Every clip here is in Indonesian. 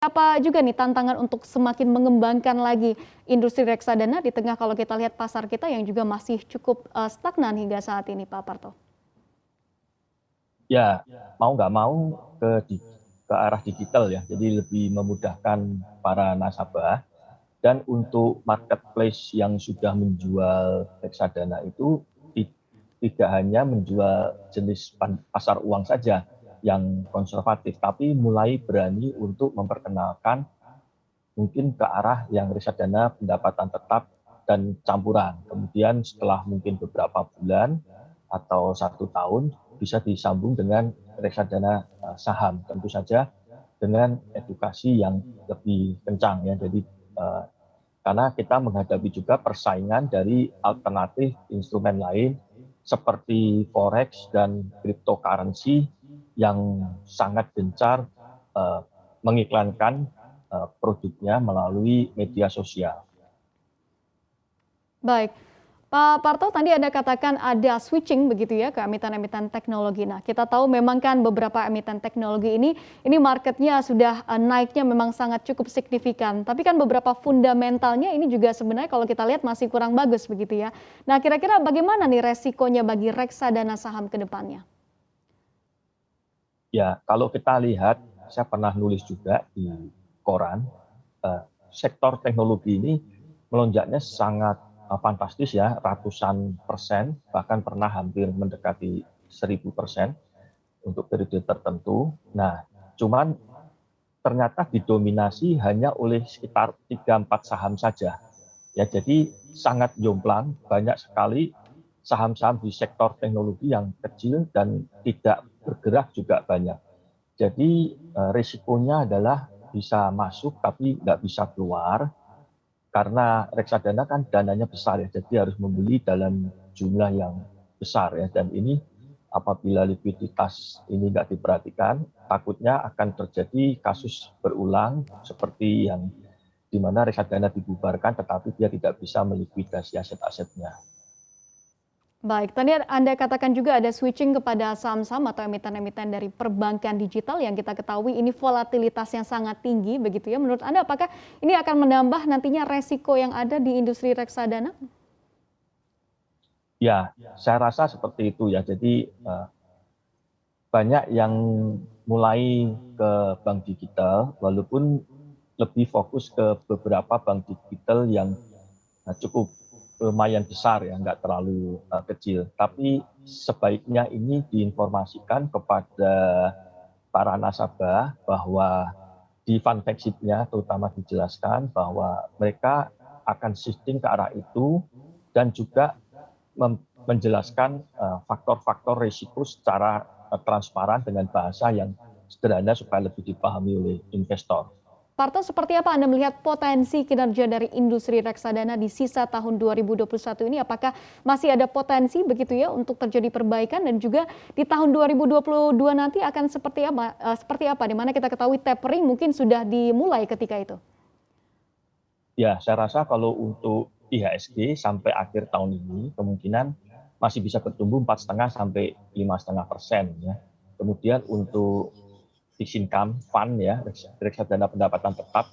Apa juga nih tantangan untuk semakin mengembangkan lagi industri reksadana di tengah kalau kita lihat pasar kita yang juga masih cukup stagnan hingga saat ini, Pak Parto? Ya, mau nggak mau ke arah digital ya, jadi lebih memudahkan para nasabah. Dan untuk marketplace yang sudah menjual reksadana itu tidak hanya menjual jenis pasar uang saja yang konservatif, tapi mulai berani untuk memperkenalkan mungkin ke arah yang reksadana pendapatan tetap dan campuran. Kemudian setelah mungkin beberapa bulan atau 1 tahun bisa disambung dengan reksadana saham. Tentu saja dengan edukasi yang lebih kencang ya. Jadi karena kita menghadapi juga persaingan dari alternatif instrumen lain seperti forex dan cryptocurrency yang sangat gencar mengiklankan produknya melalui media sosial. Baik, Pak Parto tadi Anda katakan ada switching begitu ya ke emiten-emiten teknologi. Nah, kita tahu memang kan beberapa emiten teknologi ini marketnya sudah naiknya memang sangat cukup signifikan. Tapi kan beberapa fundamentalnya ini juga sebenarnya kalau kita lihat masih kurang bagus begitu ya. Nah, kira-kira bagaimana nih resikonya bagi reksadana saham ke depannya? Ya, kalau kita lihat, saya pernah nulis juga di koran, sektor teknologi ini melonjaknya sangat fantastis ya, ratusan persen, bahkan pernah hampir mendekati 1000% untuk periode tertentu. Nah, cuman ternyata didominasi hanya oleh sekitar 3-4 saham saja. Ya, jadi sangat jomplang, banyak sekali saham-saham di sektor teknologi yang kecil dan tidak bergerak juga banyak. Jadi risikonya adalah bisa masuk tapi nggak bisa keluar karena reksadana kan dananya besar ya, jadi harus membeli dalam jumlah yang besar ya. Dan ini apabila likuiditas ini nggak diperhatikan, takutnya akan terjadi kasus berulang seperti yang di mana reksadana dibubarkan tetapi dia tidak bisa melikuidasi aset-asetnya. Baik, tadi Anda katakan juga ada switching kepada saham-saham atau emiten-emiten dari perbankan digital yang kita ketahui ini volatilitasnya sangat tinggi begitu ya. Menurut Anda apakah ini akan menambah nantinya resiko yang ada di industri reksadana? Ya, saya rasa seperti itu ya. Jadi banyak yang mulai ke bank digital walaupun lebih fokus ke beberapa bank digital yang cukup lumayan besar ya, nggak terlalu kecil. Tapi sebaiknya ini diinformasikan kepada para nasabah bahwa di fund fact sheet-nya terutama dijelaskan bahwa mereka akan shifting ke arah itu dan juga menjelaskan faktor-faktor risiko secara transparan dengan bahasa yang sederhana supaya lebih dipahami oleh investor. Parto, seperti apa Anda melihat potensi kinerja dari industri reksadana di sisa tahun 2021 ini? Apakah masih ada potensi begitu ya untuk terjadi perbaikan dan juga di tahun 2022 nanti akan seperti apa? Di mana kita ketahui tapering mungkin sudah dimulai ketika itu. Ya, saya rasa kalau untuk IHSG sampai akhir tahun ini kemungkinan masih bisa bertumbuh 4,5 sampai 5,5% ya. Kemudian untuk fixed income fund ya, reksadana pendapatan tetap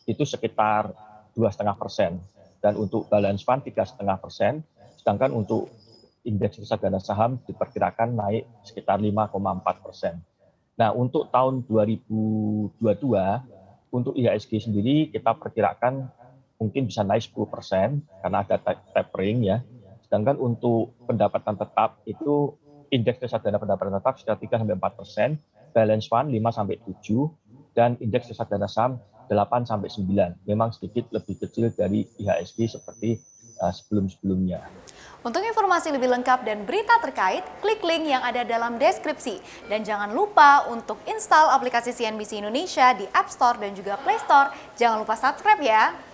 itu sekitar 2,5%. Dan untuk balance fund 3,5%. Sedangkan untuk indeks reksadana saham diperkirakan naik sekitar 5,4%. Nah, untuk tahun 2022 untuk IHSG sendiri kita perkirakan mungkin bisa naik 10% karena ada tapering ya. Sedangkan untuk pendapatan tetap itu indeks reksadana pendapatan tetap sekitar 3-4%, balance fund 5-7, dan indeks reksadana saham 8-9. Memang sedikit lebih kecil dari IHSG seperti sebelum-sebelumnya. Untuk informasi lebih lengkap dan berita terkait, klik link yang ada dalam deskripsi. Dan jangan lupa untuk install aplikasi CNBC Indonesia di App Store dan juga Play Store. Jangan lupa subscribe ya.